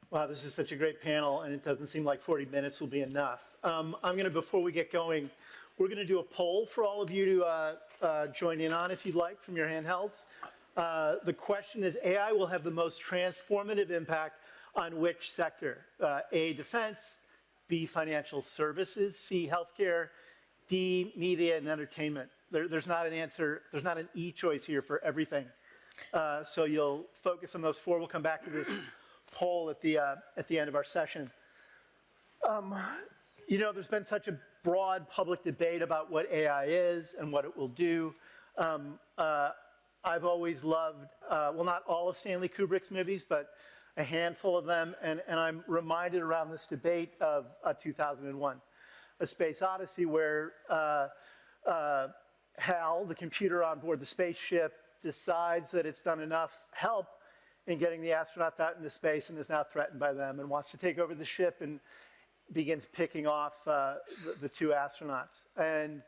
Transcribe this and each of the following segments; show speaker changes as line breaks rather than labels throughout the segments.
Wow, this is such a great panel, and it doesn't seem like 40 minutes will be enough. Before we get going, we're going to do a poll for all of you to join in on if you'd like from your handhelds. The question is, AI will have the most transformative impact on which sector? A, defense, B, financial services, C, healthcare, D, media and entertainment. There's not an answer, there's not an E choice here for everything. So you'll focus on those four. We'll come back to this poll at the end of our session. There's been such a broad public debate about what AI is and what it will do. I've always loved, not all of Stanley Kubrick's movies, but a handful of them, and I'm reminded around this debate of 2001, A Space Odyssey, where HAL, the computer on board the spaceship, decides that it's done enough help in getting the astronauts out into space and is now threatened by them and wants to take over the ship and begins picking off the two astronauts. And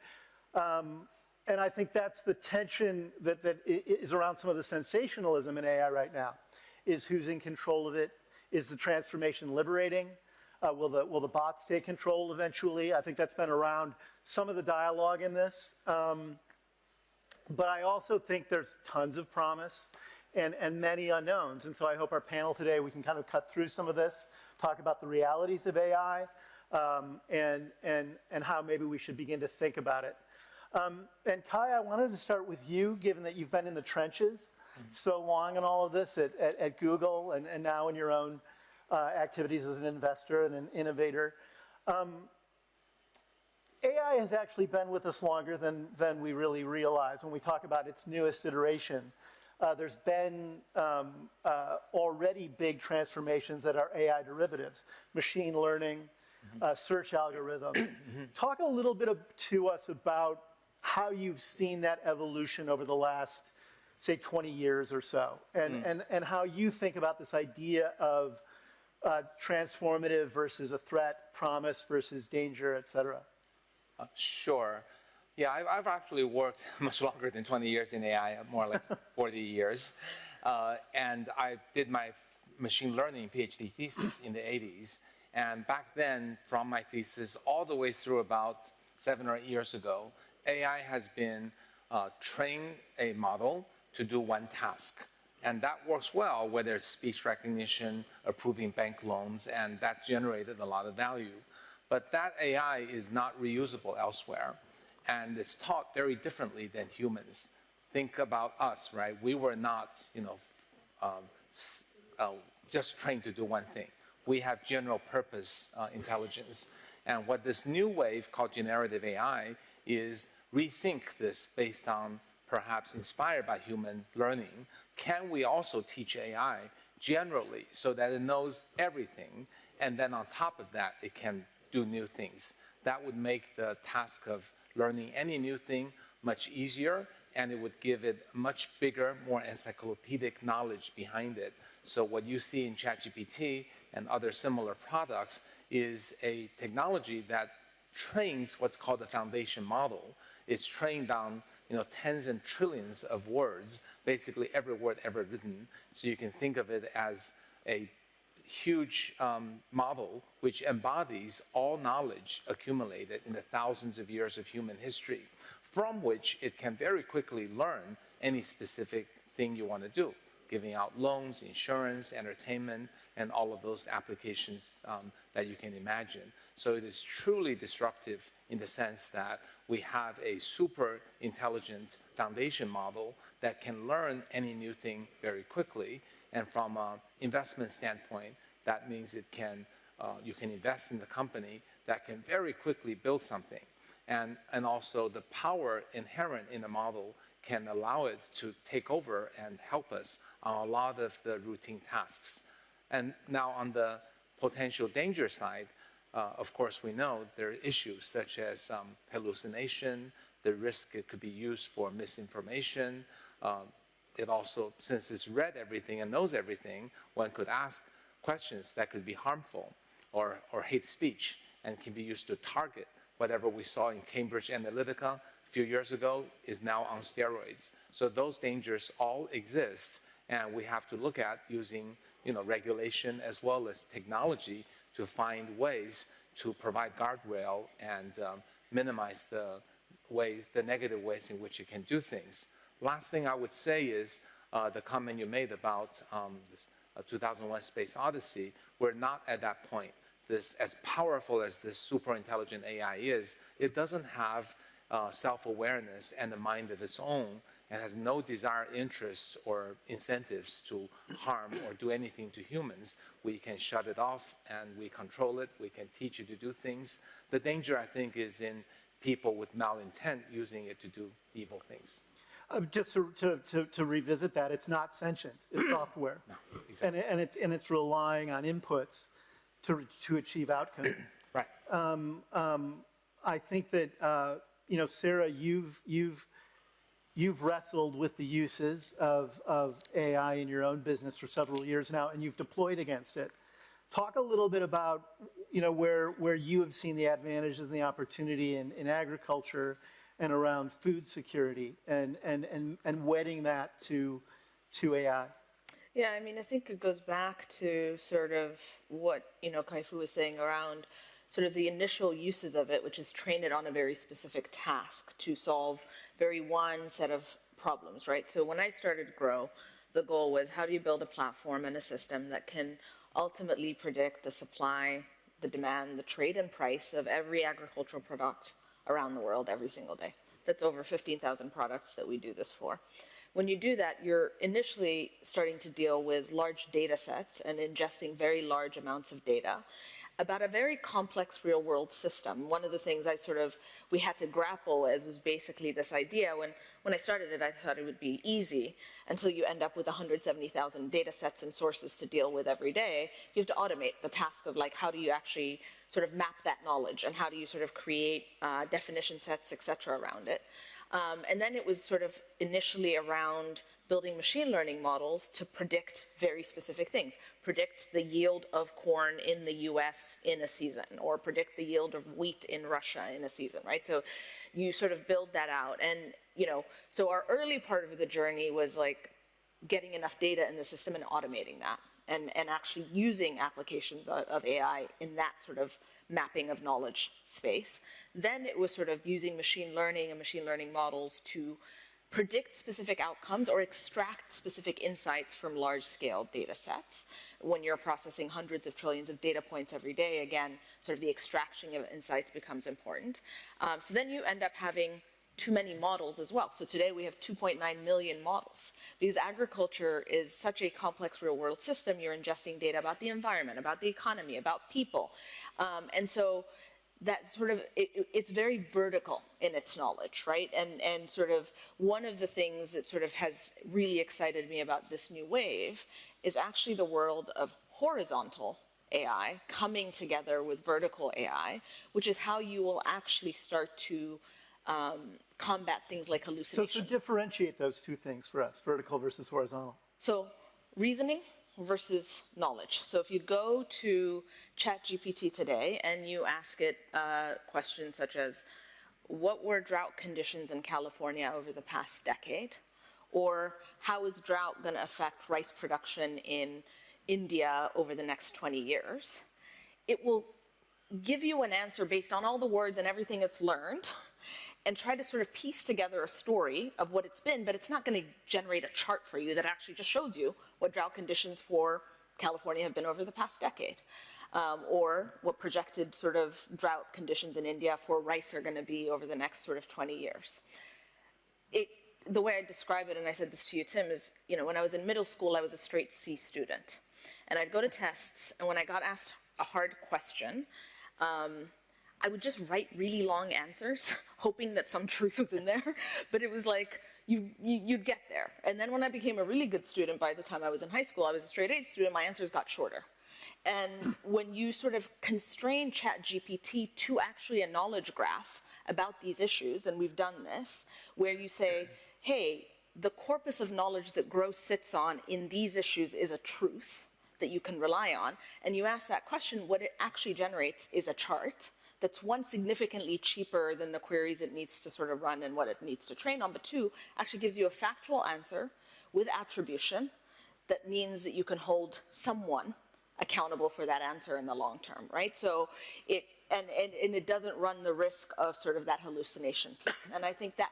I think that's the tension that is around some of the sensationalism in AI right now, is who's in control of it? Is the transformation liberating? Will the bots take control eventually? I think that's been around some of the dialogue in this. But I also think there's tons of promise and many unknowns. And so I hope our panel today, we can kind of cut through some of this, talk about the realities of AI, and how maybe we should begin to think about it. And Kai, I wanted to start with you, given that you've been in the trenches so long in all of this at Google and now in your own activities as an investor and an innovator. AI has actually been with us longer than we really realize. When we talk about its newest iteration, there's been already big transformations that are AI derivatives, machine learning, search algorithms. Talk a little bit to us about how you've seen that evolution over the last, say, 20 years or so, and how you think about this idea of transformative versus a threat, promise versus danger, et cetera.
Sure. Yeah, I've actually worked much longer than 20 years in AI, more like 40 years. And I did my machine learning PhD thesis in the 80s. And back then, from my thesis all the way through about 7 or 8 years ago, AI has been train a model to do one task. And that works well, whether it's speech recognition, approving bank loans, and that generated a lot of value. But that AI is not reusable elsewhere. And it's taught very differently than humans. Think about us, right? We were not, just trained to do one thing. We have general purpose intelligence. And what this new wave called generative AI is rethink this based on perhaps inspired by human learning. Can we also teach AI generally so that it knows everything, and then on top of that, it can do new things? That would make the task of learning any new thing much easier, and it would give it much bigger, more encyclopedic knowledge behind it. So what you see in ChatGPT and other similar products is a technology that trains what's called the foundation model. It's trained on tens and trillions of words, basically every word ever written. So you can think of it as a huge model which embodies all knowledge accumulated in the thousands of years of human history, from which it can very quickly learn any specific thing you want to do, giving out loans, insurance, entertainment, and all of those applications that you can imagine. So it is truly disruptive in the sense that we have a super intelligent foundation model that can learn any new thing very quickly. And from an investment standpoint, that means you can invest in the company that can very quickly build something. And also the power inherent in the model can allow it to take over and help us on a lot of the routine tasks. And now on the potential danger side, of course, we know there are issues such as hallucination, the risk it could be used for misinformation. It also, since it's read everything and knows everything, one could ask questions that could be harmful or hate speech and can be used to target whatever we saw in Cambridge Analytica a few years ago is now on steroids. So those dangers all exist. And we have to look at using regulation as well as technology to find ways to provide guardrail and minimize the negative ways in which you can do things. Last thing I would say is the comment you made about this 2001 Space Odyssey. We're not at that point. This, as powerful as this super intelligent AI is, it doesn't have self-awareness and a mind of its own, and has no desired interest or incentives to harm or do anything to humans. We can shut it off and we control it. We can teach it to do things. The danger, I think, is in people with malintent using it to do evil things.
Just to revisit that, it's not sentient. It's software,
No, exactly.
and it's relying on inputs to achieve outcomes.
Right.
I think that Sara, you've wrestled with the uses of AI in your own business for several years now, and you've deployed against it. Talk a little bit about where you have seen the advantages and the opportunity in agriculture and around food security, and wedding that to AI.
Yeah, I mean, I think it goes back to sort of what Kai-Fu was saying around sort of the initial uses of it, which is train it on a very specific task to solve one set of problems, right? So when I started Gro, the goal was, how do you build a platform and a system that can ultimately predict the supply, the demand, the trade and price of every agricultural product around the world every single day? That's over 15,000 products that we do this for. When you do that, you're initially starting to deal with large data sets and ingesting very large amounts of data about a very complex real-world system. One of the things we had to grapple with was basically this idea. When I started it, I thought it would be easy until you end up with 170,000 data sets and sources to deal with every day. You have to automate the task of how do you actually sort of map that knowledge, and how do you sort of create definition sets, et cetera, around it. And then it was sort of initially around building machine learning models to predict very specific things. Predict the yield of corn in the US in a season, or predict the yield of wheat in Russia in a season, right? So you sort of build that out. And, so our early part of the journey was getting enough data in the system and automating that, and actually using applications of AI in that sort of mapping of knowledge space. Then it was sort of using machine learning and machine learning models to predict specific outcomes or extract specific insights from large-scale data sets. When you're processing hundreds of trillions of data points every day, again, sort of the extraction of insights becomes important. So then you end up having too many models as well. So today we have 2.9 million models. Because agriculture is such a complex real-world system, you're ingesting data about the environment, about the economy, about people. And so that sort of, it's very vertical in its knowledge, right? And sort of one of the things that sort of has really excited me about this new wave is actually the world of horizontal AI coming together with vertical AI, which is how you will actually start to combat things like hallucinations.
So differentiate those two things for us, vertical versus horizontal.
So reasoning versus knowledge. So if you go to ChatGPT today and you ask it questions such as, what were drought conditions in California over the past decade? Or how is drought going to affect rice production in India over the next 20 years? It will give you an answer based on all the words and everything it's learned, and try to sort of piece together a story of what it's been, but it's not going to generate a chart for you that actually just shows you what drought conditions for California have been over the past decade, or what projected sort of drought conditions in India for rice are going to be over the next sort of 20 years. The way I describe it, and I said this to you, Tim, is, when I was in middle school, I was a straight C student. And I'd go to tests, and when I got asked a hard question, I would just write really long answers, hoping that some truth was in there. But it was like, you'd get there. And then when I became a really good student, by the time I was in high school, I was a straight A student, my answers got shorter. And when you sort of constrain ChatGPT to actually a knowledge graph about these issues, and we've done this, where you say, hey, the corpus of knowledge that Gro sits on in these issues is a truth that you can rely on, and you ask that question, what it actually generates is a chart that's, one, significantly cheaper than the queries it needs to sort of run and what it needs to train on, but two, actually gives you a factual answer with attribution that means that you can hold someone accountable for that answer in the long term, right? So and it doesn't run the risk of sort of that hallucination piece. And I think that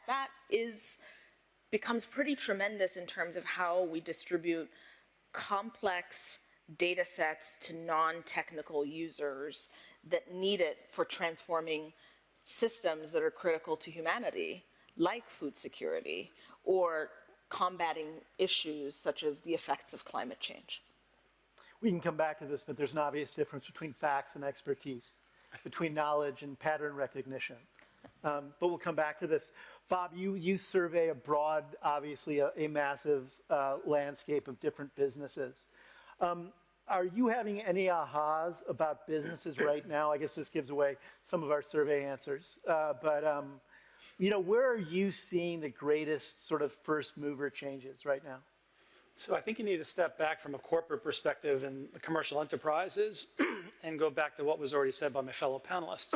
becomes pretty tremendous in terms of how we distribute complex data sets to non-technical users that need it for transforming systems that are critical to humanity, like food security, or combating issues such as the effects of climate change.
We can come back to this, but there's an obvious difference between facts and expertise, between knowledge and pattern recognition. But we'll come back to this. Bob, you survey a broad, obviously a massive landscape of different businesses. Are you having any ahas about businesses right now? I guess this gives away some of our survey answers. Where are you seeing the greatest sort of first mover changes right now?
So I think you need to step back from a corporate perspective in the commercial enterprises and go back to what was already said by my fellow panelists.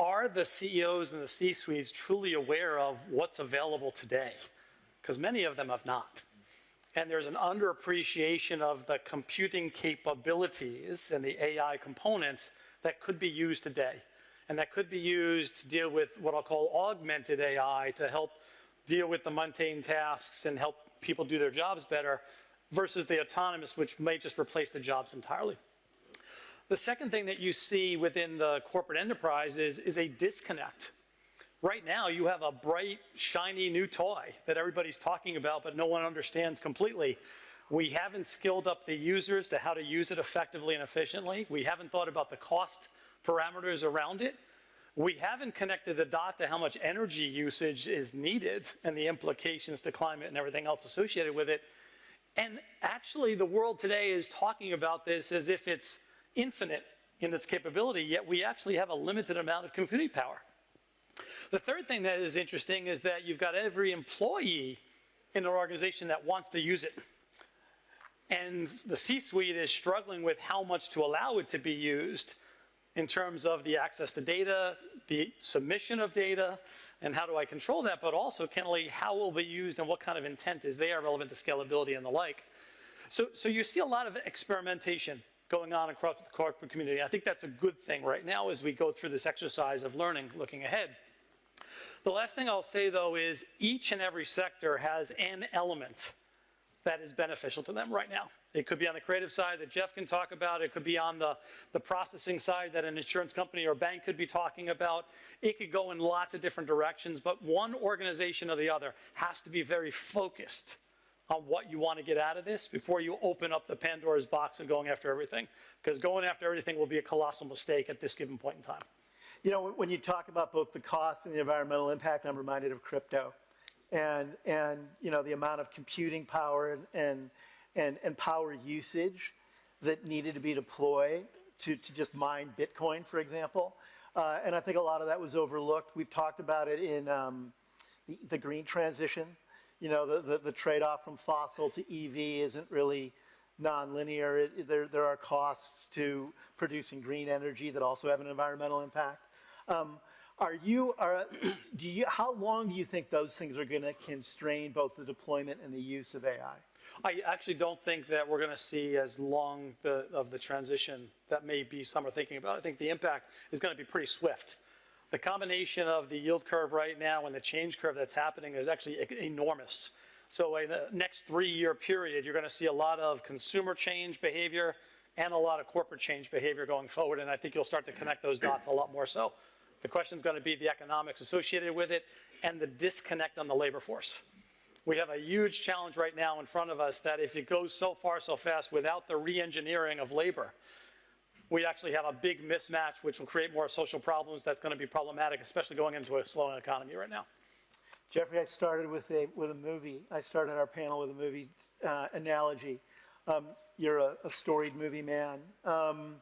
Are the CEOs and the C-suites truly aware of what's available today? Because many of them have not. And there's an underappreciation of the computing capabilities and the AI components that could be used today. And that could be used to deal with what I'll call augmented AI to help deal with the mundane tasks and help people do their jobs better versus the autonomous, which may just replace the jobs entirely. The second thing that you see within the corporate enterprise is a disconnect. Right now, you have a bright, shiny new toy that everybody's talking about, but no one understands completely. We haven't skilled up the users to how to use it effectively and efficiently. We haven't thought about the cost parameters around it. We haven't connected the dot to how much energy usage is needed and the implications to climate and everything else associated with it. And actually, the world today is talking about this as if it's infinite in its capability, yet we actually have a limited amount of computing power. The third thing that is interesting is that you've got every employee in an organization that wants to use it. And the C-suite is struggling with how much to allow it to be used in terms of the access to data, the submission of data, and how do I control that, but also, candidly, how will it be used and what kind of intent is there relevant to scalability and the like. So you see a lot of experimentation going on across the corporate community. I think that's a good thing right now as we go through this exercise of learning, looking ahead. The last thing I'll say, though, is each and every sector has an element that is beneficial to them right now. It could be on the creative side that Jeff can talk about. It could be on the processing side that an insurance company or bank could be talking about. It could go in lots of different directions, but one organization or the other has to be very focused on what you want to get out of this before you open up the Pandora's box of going after everything. Because going after everything will be a colossal mistake at this given point in time.
You know, when you talk about both the cost and the environmental impact, I'm reminded of crypto. And you know, the amount of computing power and power usage that needed to be deployed to just mine Bitcoin, for example. And I think a lot of that was overlooked. We've talked about it in the green transition. You know, the trade-off from fossil to EV isn't really nonlinear. There are costs to producing green energy that also have an environmental impact. How long do you think those things are going to constrain both the deployment and the use of AI?
I actually don't think that we're going to see as long of the transition that maybe some are thinking about. I think the impact is going to be pretty swift. The combination of the yield curve right now and the change curve that's happening is actually enormous. So in the next 3-year period, you're going to see a lot of consumer change behavior and a lot of corporate change behavior going forward, and I think you'll start to connect those dots a lot more so. The question is going to be the economics associated with it and the disconnect on the labor force. We have a huge challenge right now in front of us that if it goes so far so fast without the re-engineering of labor, we actually have a big mismatch which will create more social problems that's going to be problematic, especially going into a slowing economy right now.
Jeffrey, I started with a movie. I started our panel with a movie analogy. You're a storied movie man. And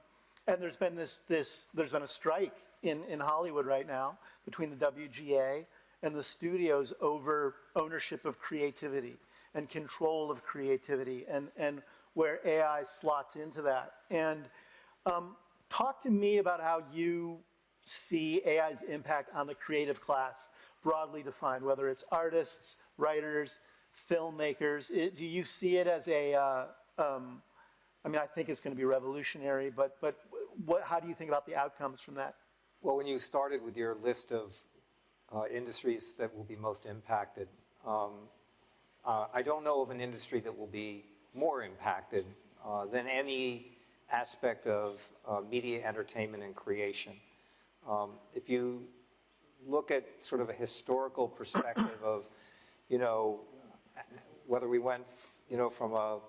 there's been there's been a strike in Hollywood right now between the WGA and the studios over ownership of creativity and control of creativity and where AI slots into that. And talk to me about how you see AI's impact on the creative class, broadly defined, whether it's artists, writers, filmmakers. Do you see it as a, I mean, I think it's going to be revolutionary, but how do you think about the outcomes from that?
Well, when you started with your list of industries that will be most impacted, I don't know of an industry that will be more impacted than any aspect of media, entertainment, and creation. If you look at sort of a historical perspective of, you know, whether we went, you know, from a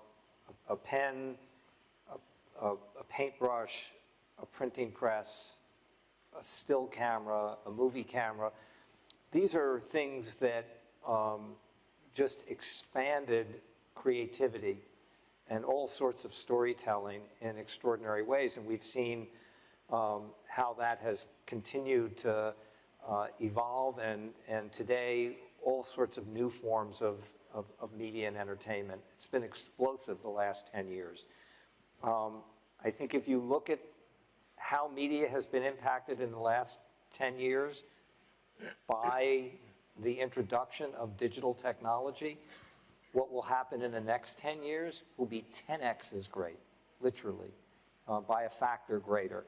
pen, a paintbrush, a printing press, a still camera, a movie camera, these are things that just expanded creativity and all sorts of storytelling in extraordinary ways. And we've seen how that has continued to evolve, and today all sorts of new forms of media and entertainment. It's been explosive the last 10 years. I think if you look at how media has been impacted in the last 10 years by the introduction of digital technology, what will happen in the next 10 years will be 10x as great, literally, by a factor greater.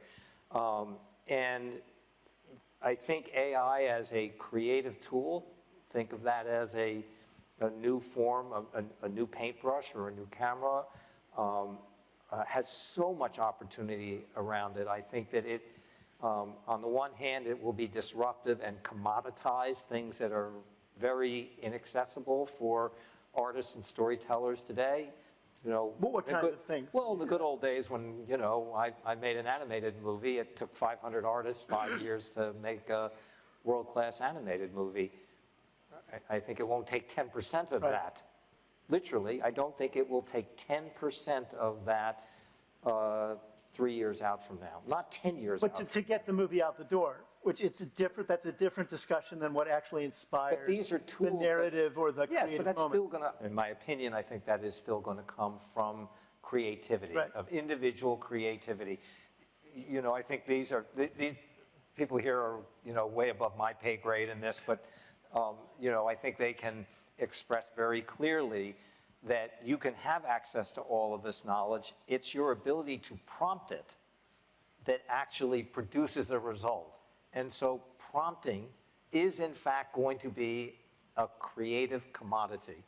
And I think AI as a creative tool, think of that as a new form, a new paintbrush or a new camera, has so much opportunity around it. I think that it, on the one hand, it will be disruptive and commoditize things that are very inaccessible for artists and storytellers today. You know,
what kinds of things?
Well, the good old days when, you know, I made an animated movie. It took 500 artists 5 years to make a world-class animated movie. I think it won't take 10% of that. Literally, I don't think it will take 10% of that 3 years out from now. Not 10 years out.
But to get the movie out the door, which that's a different discussion than what actually inspires
But these are tools
the narrative or the
yes,
creative
but that's
moment.
still going to, in my opinion, I think that is still going to come from creativity, of individual creativity. You know, I think these people here are, you know, way above my pay grade in this, but, you know, I think they can express very clearly that you can have access to all of this knowledge. It's your ability to prompt it that actually produces a result. And so prompting is, in fact, going to be a creative commodity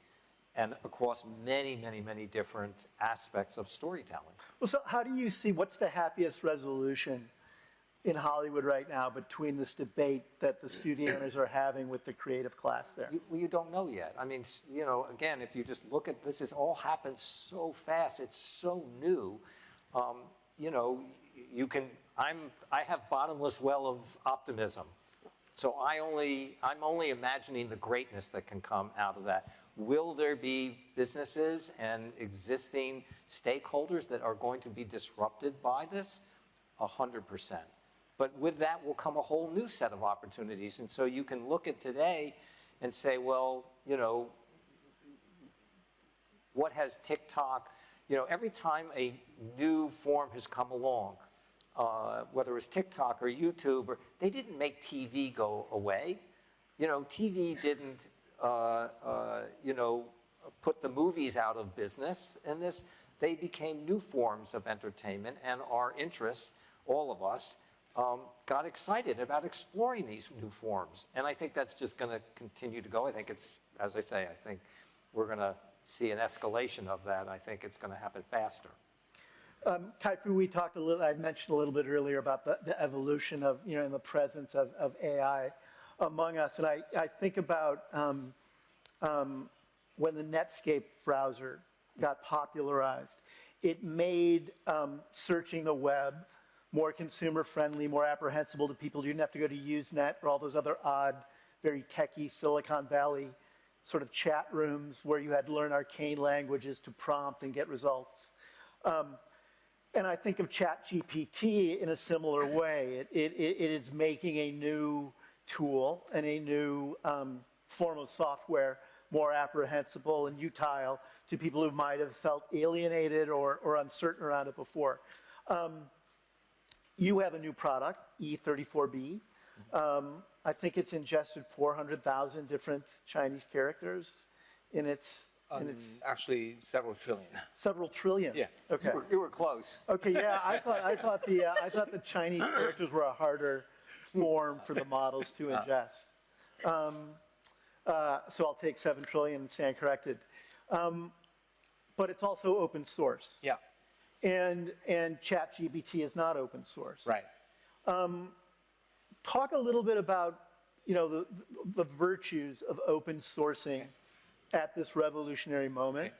and across many, many, many different aspects of storytelling.
Well, so how do you see, what's the happiest resolution in Hollywood right now between this debate that the studio owners are having with the creative class there?
You don't know yet. I mean, you know, again, if you just look at this, has all happened so fast. It's so new. You know, you can. I have bottomless well of optimism. So I'm only imagining the greatness that can come out of that. Will there be businesses and existing stakeholders that are going to be disrupted by this? 100%. But with that will come a whole new set of opportunities. And so you can look at today and say, well, you know, what has TikTok, you know, every time a new form has come along, whether it was TikTok or YouTube, or, they didn't make TV go away. You know, TV didn't, you know, put the movies out of business. And they became new forms of entertainment, and our interests, all of us, got excited about exploring these new forms. And I think that's just going to continue to go. I think it's, as I say, I think we're going to see an escalation of that. I think it's going to happen faster.
Kai-Fu, we talked a little, I mentioned a little bit earlier about the evolution of, you know, and the presence of AI among us. And I think about when the Netscape browser got popularized, it made searching the web more consumer-friendly, more apprehensible to people. You didn't have to go to Usenet or all those other odd, very techie Silicon Valley sort of chat rooms where you had to learn arcane languages to prompt and get results. And I think of ChatGPT in a similar way. It is making a new tool and a new form of software more apprehensible and utile to people who might have felt alienated or uncertain around it before. You have a new product, E34B. I think it's ingested 400,000 different Chinese characters in its
Actually, several trillion.
several trillion?
Yeah.
Okay.
You were close.
Okay. Yeah. I thought the Chinese characters were a harder form for the models to ingest. So I'll take 7 trillion and stand corrected. But it's also open source.
Yeah.
And ChatGPT is not open source.
Right.
Talk a little bit about, the virtues of open sourcing at this revolutionary moment,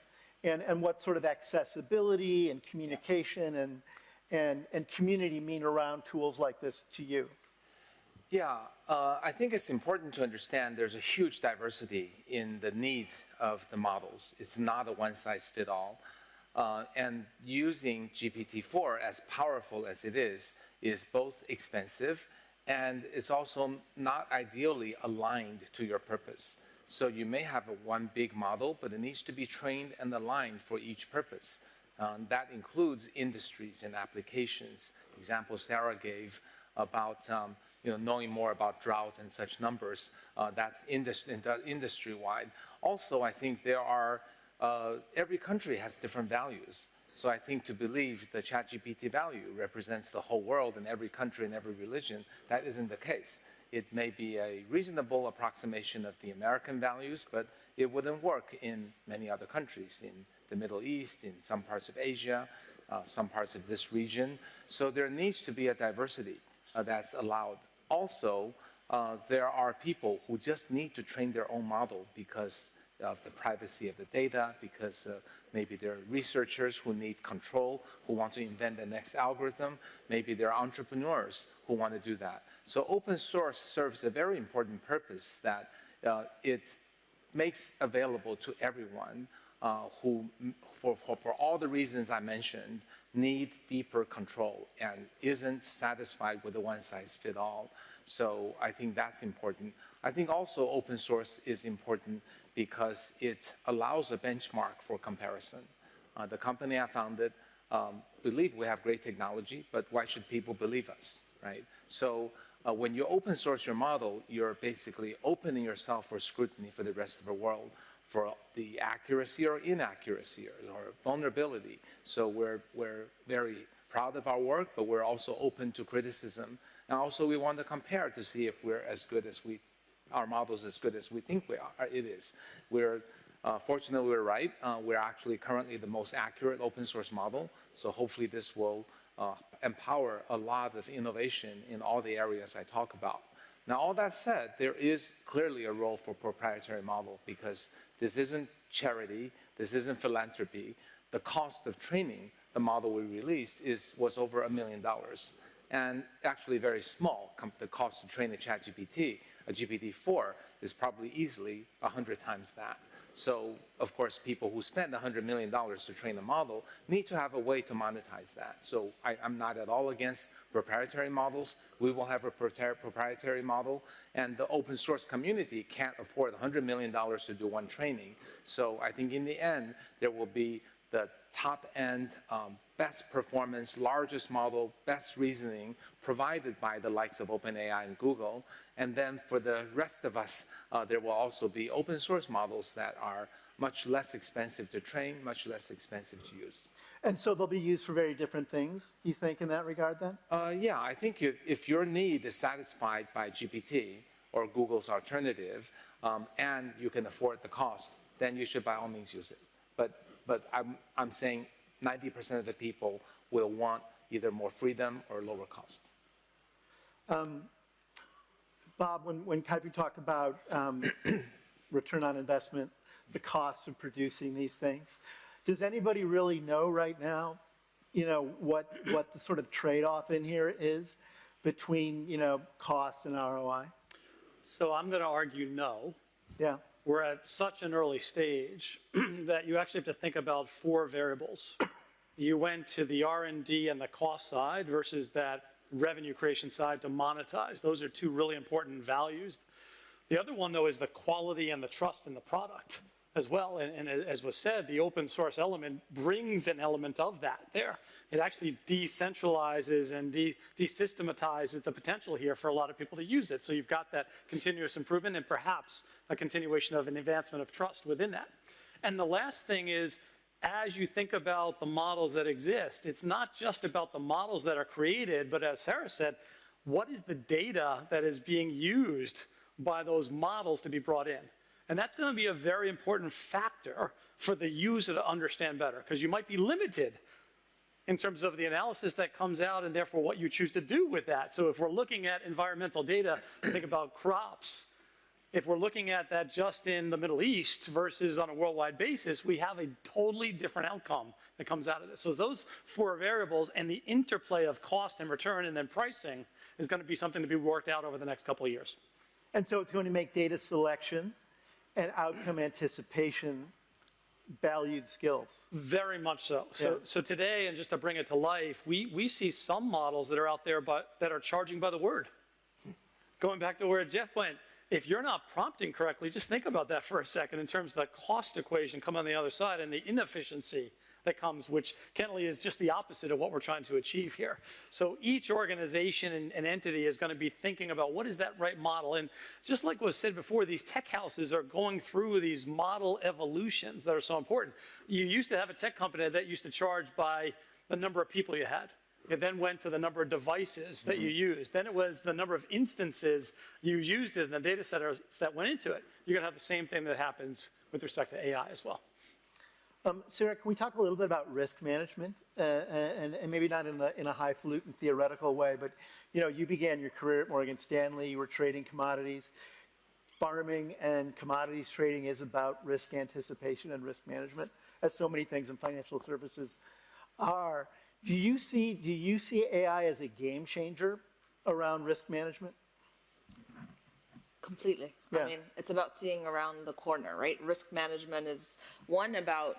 and what sort of accessibility and communication and community mean around tools like this to you.
Yeah, I think it's important to understand there's a huge diversity in the needs of the models. It's not a one-size-fits-all. And using GPT-4, as powerful as it is both expensive and it's also not ideally aligned to your purpose. So you may have one big model, but it needs to be trained and aligned for each purpose. That includes industries and applications. Example Sara gave about knowing more about drought and such numbers. That's industry-wide. Also, I think there are every country has different values. So I think to believe the ChatGPT value represents the whole world and every country and every religion, that isn't the case. It may be a reasonable approximation of the American values, but it wouldn't work in many other countries, in the Middle East, in some parts of Asia, some parts of this region. So there needs to be a diversity that's allowed. Also, there are people who just need to train their own model because of the privacy of the data, because maybe there are researchers who need control, who want to invent the next algorithm. Maybe there are entrepreneurs who want to do that. So open source serves a very important purpose that it makes available to everyone who, for all the reasons I mentioned, need deeper control and isn't satisfied with the one-size-fits-all. So I think that's important. I think also open source is important because it allows a benchmark for comparison. The company I founded believe we have great technology, but why should people believe us, right? So when you open source your model, you're basically opening yourself for scrutiny for the rest of the world for the accuracy or inaccuracy or vulnerability. So we're very proud of our work, but we're also open to criticism. And also we want to compare to see if we're as good as our model's as good as we think it is. Fortunately, we're right. We're actually currently the most accurate open source model. So hopefully this will empower a lot of innovation in all the areas I talk about. Now, all that said, there is clearly a role for proprietary model because this isn't charity, this isn't philanthropy. The cost of training the model we released was over $1 million. And actually very small. The cost to train a ChatGPT, a GPT-4, is probably easily 100 times that. So, of course, people who spend $100 million to train a model need to have a way to monetize that. So I'm not at all against proprietary models. We will have a proprietary model, and the open source community can't afford $100 million to do one training. So I think in the end, there will be the top-end, best performance, largest model, best reasoning provided by the likes of OpenAI and Google. And then for the rest of us, there will also be open source models that are much less expensive to train, much less expensive to use.
And so they'll be used for very different things, you think, in that regard then?
Yeah, I think if your need is satisfied by GPT or Google's alternative, and you can afford the cost, then you should by all means use it. But I'm saying 90% of the people will want either more freedom or lower cost.
Bob, when Kai-Fu talked about return on investment, the cost of producing these things, does anybody really know right now, what the sort of trade-off in here is between, cost and ROI?
So I'm going to argue no.
Yeah.
We're at such an early stage that you actually have to think about 4 variables. You went to the R&D and the cost side versus that revenue creation side to monetize. Those are 2 really important values. The other one, though, is the quality and the trust in the product. as well. And as was said, the open source element brings an element of that there. It actually decentralizes and desystematizes the potential here for a lot of people to use it. So you've got that continuous improvement and perhaps a continuation of an advancement of trust within that. And the last thing is, as you think about the models that exist, it's not just about the models that are created, but as Sara said, what is the data that is being used by those models to be brought in? And that's going to be a very important factor for the user to understand better, because you might be limited in terms of the analysis that comes out and therefore what you choose to do with that. So if we're looking at environmental data, think about crops. If we're looking at that just in the Middle East versus on a worldwide basis, we have a totally different outcome that comes out of this. So those 4 variables and the interplay of cost and return and then pricing is going to be something to be worked out over the next couple of years.
And so it's going to make data selection and outcome anticipation valued skills.
Very much so.
Yeah.
So today, and just to bring it to life, we see some models that are out there that are charging by the word. Going back to where Jeff went, if you're not prompting correctly, just think about that for a second in terms of the cost equation come on the other side and the inefficiency that comes, which candidly is just the opposite of what we're trying to achieve here. So each organization and entity is going to be thinking about what is that right model. And just like was said before, these tech houses are going through these model evolutions that are so important. You used to have a tech company that used to charge by the number of people you had. It then went to the number of devices that you used. Then it was the number of instances you used it and the data centers that went into it. You're going to have the same thing that happens with respect to AI as well.
Sara, can we talk a little bit about risk management, and maybe not in a highfalutin theoretical way, but you began your career at Morgan Stanley. You were trading commodities. Farming and commodities trading is about risk anticipation and risk management, as so many things in financial services are. Do you see AI as a game changer around risk management?
Completely.
Yeah.
I mean, it's about seeing around the corner, right? Risk management is one about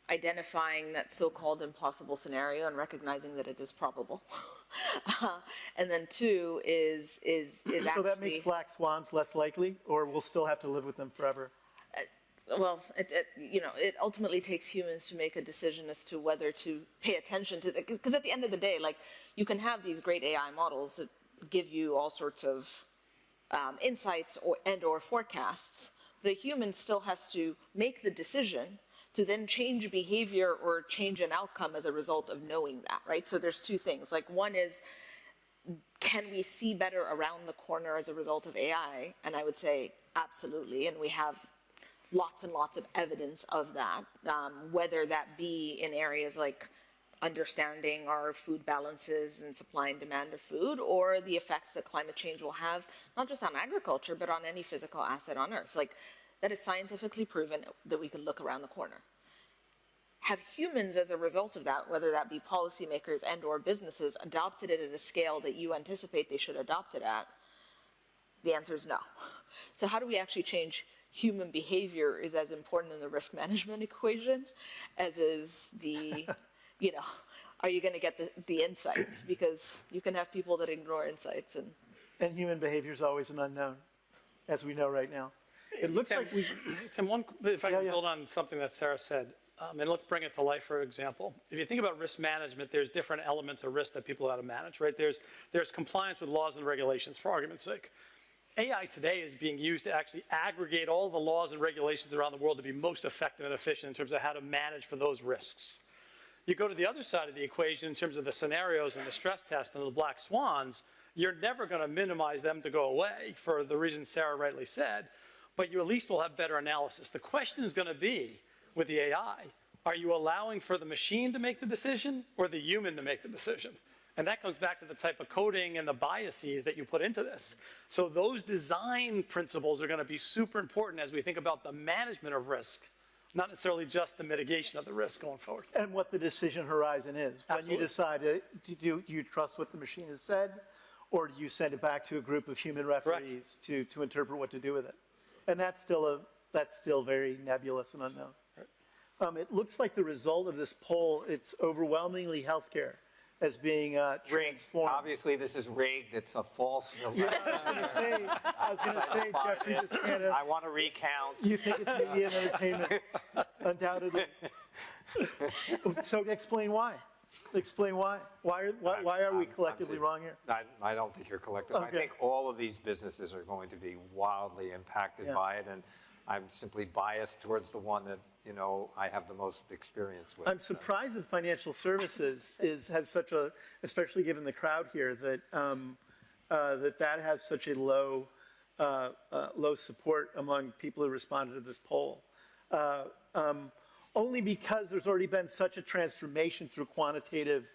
identifying that so-called impossible scenario and recognizing that it is probable. And then 2 is actually...
So that makes black swans less likely, or we'll still have to live with them forever?
Well, it ultimately takes humans to make a decision as to whether to pay attention to it. Because at the end of the day, like, you can have these great AI models that give you all sorts of insights or forecasts, but a human still has to make the decision to then change behavior or change an outcome as a result of knowing that, right? So there's 2 things. Like, one is, can we see better around the corner as a result of AI? And I would say absolutely, and we have lots and lots of evidence of that, whether that be in areas like understanding our food balances and supply and demand of food, or the effects that climate change will have, not just on agriculture, but on any physical asset on Earth. Like, that is scientifically proven that we can look around the corner. Have humans, as a result of that, whether that be policymakers and or businesses, adopted it at a scale that you anticipate they should adopt it at? The answer is no. So how do we actually change human behavior is as important in the risk management equation as is the, are you going to get the insights? Because you can have people that ignore insights.
And human behavior is always an unknown, as we know right now. It looks
Tim,
like we...
Tim, if I can build on something that Sara said, and let's bring it to life, for example. If you think about risk management, there's different elements of risk that people have to manage, right? There's compliance with laws and regulations, for argument's sake. AI today is being used to actually aggregate all the laws and regulations around the world to be most effective and efficient in terms of how to manage for those risks. You go to the other side of the equation in terms of the scenarios and the stress test and the black swans, you're never going to minimize them to go away for the reasons Sara rightly said, but you at least will have better analysis. The question is going to be, with the AI, are you allowing for the machine to make the decision or the human to make the decision? And that comes back to the type of coding and the biases that you put into this. So those design principles are going to be super important as we think about the management of risk, not necessarily just the mitigation of the risk going forward.
And what the decision horizon is.
Absolutely.
When you decide, do you trust what the machine has said, or do you send it back to a group of human referees to interpret what to do with it? And that's still very nebulous and unknown. Right. It looks like the result of this poll, it's overwhelmingly healthcare as being transformed.
Obviously, this is rigged. It's a false.
I was going to say, Jeffrey just kind of.
I want to recount.
You think it's media and entertainment, undoubtedly. So explain why. Explain why. Why are we collectively wrong here?
I don't think you're collective.
Okay.
I think all of these businesses are going to be wildly impacted by it, and I'm simply biased towards the one that I have the most experience with.
I'm surprised that financial services has such a, especially given the crowd here, that that has such a low support among people who responded to this poll. Only because there's already been such a transformation through quantitative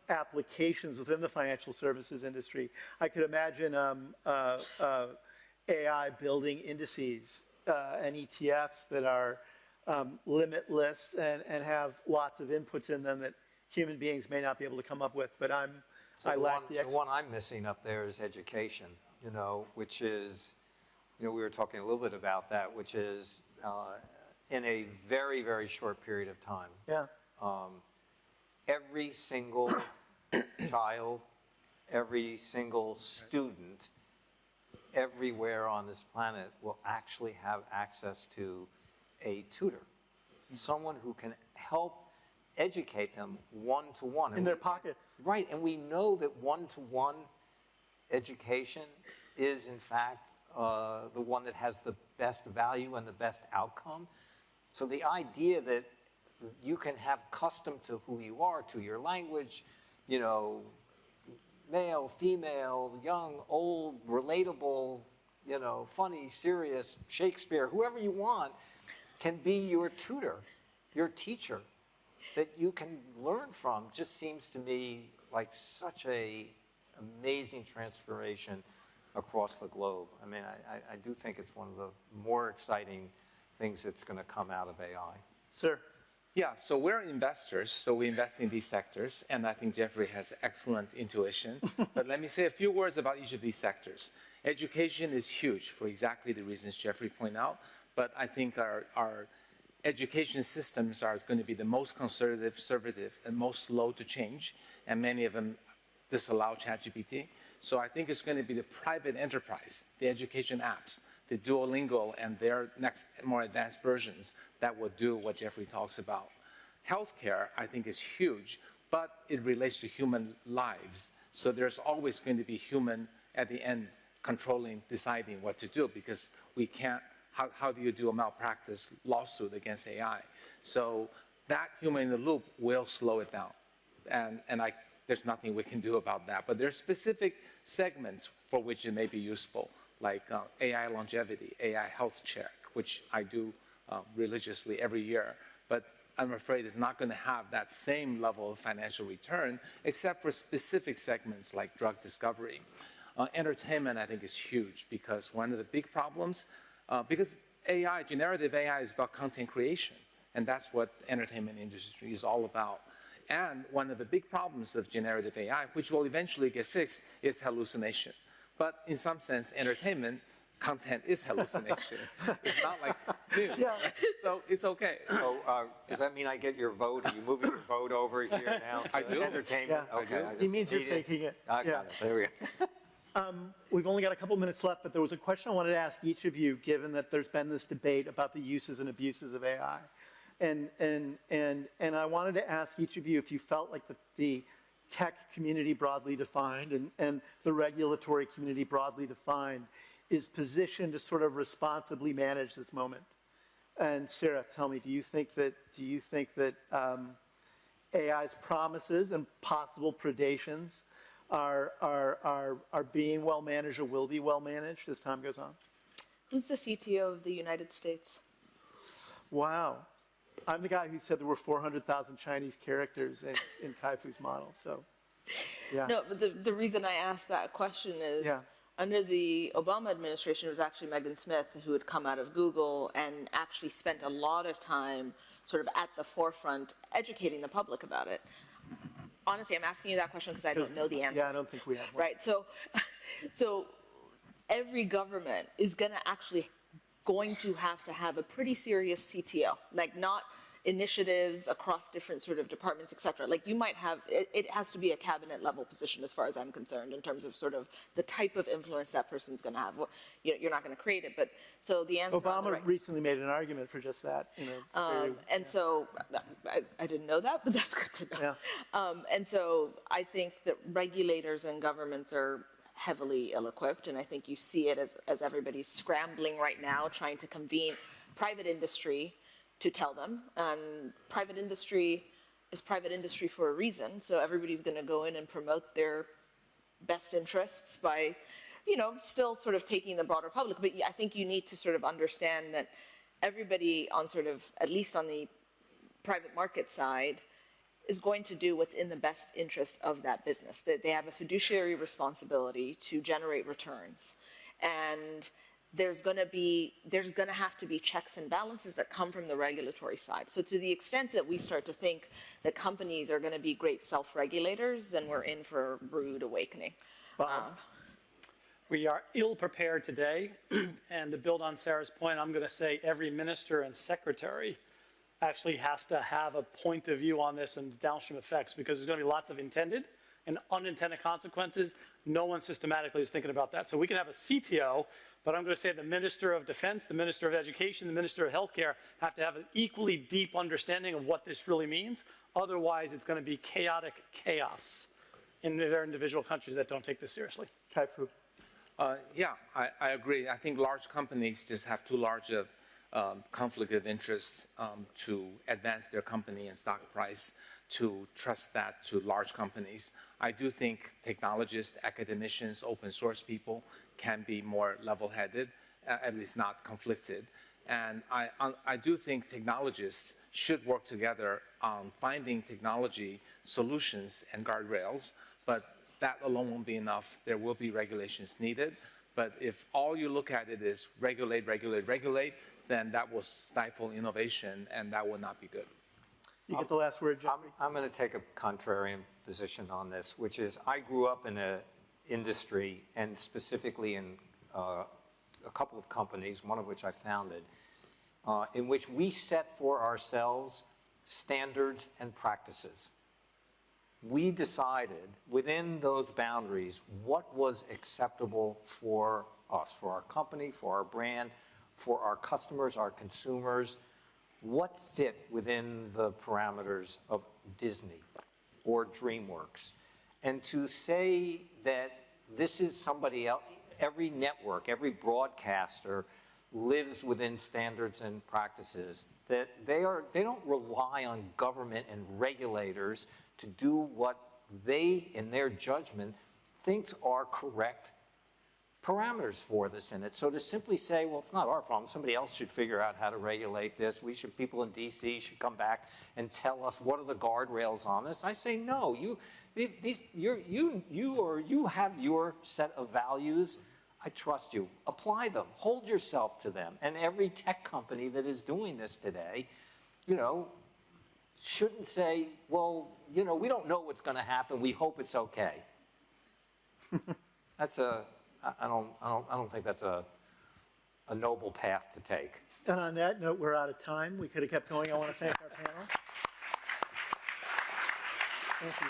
applications within the financial services industry. I could imagine AI building indices and ETFs that are limitless and have lots of inputs in them that human beings may not be able to come up with. But I lack the
one I'm missing up there is education, which is, we were talking a little bit about that, which is in a very, very short period of time.
Yeah.
Every single child, every single student, everywhere on this planet will actually have access to a tutor, someone who can help educate them one-to-one.
In their pockets.
Right, and we know that one-to-one education is, in fact, the one that has the best value and the best outcome. So the idea that you can have custom to who you are, to your language, male, female, young, old, relatable, funny, serious, Shakespeare, whoever you want, can be your tutor, your teacher, that you can learn from. Just seems to me like such a amazing transformation across the globe. I mean, I do think it's one of the more exciting things that's going to come out of AI.
Sir.
Yeah, so we're investors, so we invest in these sectors, and I think Jeffrey has excellent intuition. But let me say a few words about each of these sectors. Education is huge for exactly the reasons Jeffrey pointed out, but I think our education systems are going to be the most conservative, and most slow to change, and many of them disallow ChatGPT. So I think it's going to be the private enterprise, the education apps, the Duolingo and their next more advanced versions that will do what Jeffrey talks about. Healthcare, I think, is huge, but it relates to human lives. So there's always going to be human at the end controlling, deciding what to do, because we can't, how do you do a malpractice lawsuit against AI? So that human in the loop will slow it down. And there's nothing we can do about that. But there's specific segments for which it may be useful, like AI longevity, AI health check, which I do religiously every year. But I'm afraid it's not going to have that same level of financial return, except for specific segments like drug discovery. Entertainment, I think, is huge, because one of the big problems, because AI, generative AI, is about content creation, and that's what entertainment industry is all about. And one of the big problems of generative AI, which will eventually get fixed, is hallucination. But in some sense, entertainment content is hallucination. It's not like news. Yeah. So it's okay.
So does that mean I get your vote? Are you moving your vote over here now to
I do.
entertainment?
Yeah.
Okay.
He means you're taking it.
I got it. There we go.
We've only got a couple minutes left, but there was a question I wanted to ask each of you, given that there's been this debate about the uses and abuses of AI. And I wanted to ask each of you if you felt like the tech community broadly defined and the regulatory community broadly defined is positioned to sort of responsibly manage this moment. And Sara, tell me, do you think that AI's promises and possible predations are being well managed or will be well managed as time goes on?
Who's the CTO of the United States?
Wow. I'm the guy who said there were 400,000 Chinese characters in Kai-Fu's model, so, yeah.
No, but the reason I asked that question is under the Obama administration, it was actually Megan Smith who had come out of Google and actually spent a lot of time sort of at the forefront educating the public about it. Honestly, I'm asking you that question because I don't know the answer.
Yeah, I don't think we have one.
Right, so every government is going to have a pretty serious CTO, like not initiatives across different sort of departments, et cetera. Like you might have, it has to be a cabinet level position as far as I'm concerned in terms of sort of the type of influence that person's going to have. Well, you're not going to create it, but so the answer on the
Obama recently made an argument for just that.
So I didn't know that, but that's good to know.
Yeah.
And so I think that regulators and governments are heavily ill-equipped, and I think you see it as everybody's scrambling right now, trying to convene private industry to tell them. And private industry is private industry for a reason, so everybody's going to go in and promote their best interests by, still sort of taking the broader public. But I think you need to sort of understand that everybody on sort of, at least on the private market side, is going to do what's in the best interest of that business. That they have a fiduciary responsibility to generate returns. And there's going to have to be checks and balances that come from the regulatory side. So to the extent that we start to think that companies are going to be great self-regulators, then we're in for a rude awakening.
We are ill prepared today, and to build on Sarah's point, I'm going to say every minister and secretary actually has to have a point of view on this and downstream effects, because there's going to be lots of intended and unintended consequences. No one systematically is thinking about that. So we can have a CTO, but I'm going to say the Minister of Defense, the Minister of Education, the Minister of Healthcare have to have an equally deep understanding of what this really means. Otherwise, it's going to be chaotic chaos in their individual countries that don't take this seriously.
Kai-Fu.
Yeah, I agree. I think large companies just have too large a conflict of interest to advance their company and stock price, to trust that to large companies. I do think technologists, academicians, open source people can be more level-headed, at least not conflicted. And I do think technologists should work together on finding technology solutions and guardrails, but that alone won't be enough. There will be regulations needed. But if all you look at it is regulate, regulate, regulate, then that will stifle innovation, and that will not be good.
You get the last word, Jeffrey.
I'm going to take a contrarian position on this, which is I grew up in an industry, and specifically in a couple of companies, one of which I founded, in which we set for ourselves standards and practices. We decided within those boundaries what was acceptable for us, for our company, for our brand, for our customers, our consumers, what fit within the parameters of Disney or DreamWorks. And to say that this is somebody else, every network, every broadcaster lives within standards and practices, that they don't rely on government and regulators to do what they, in their judgment, thinks are correct parameters for this in it. So to simply say, well, it's not our problem, somebody else should figure out how to regulate this, people in DC should come back and tell us what are the guardrails on this, I say no. You have your set of values. I trust you. Apply them. Hold yourself to them. And every tech company that is doing this today, shouldn't say, well, we don't know what's going to happen. We hope it's okay. I don't think that's a noble path to take.
And on that note, we're out of time. We could have kept going. I want to thank our panel. Thank you.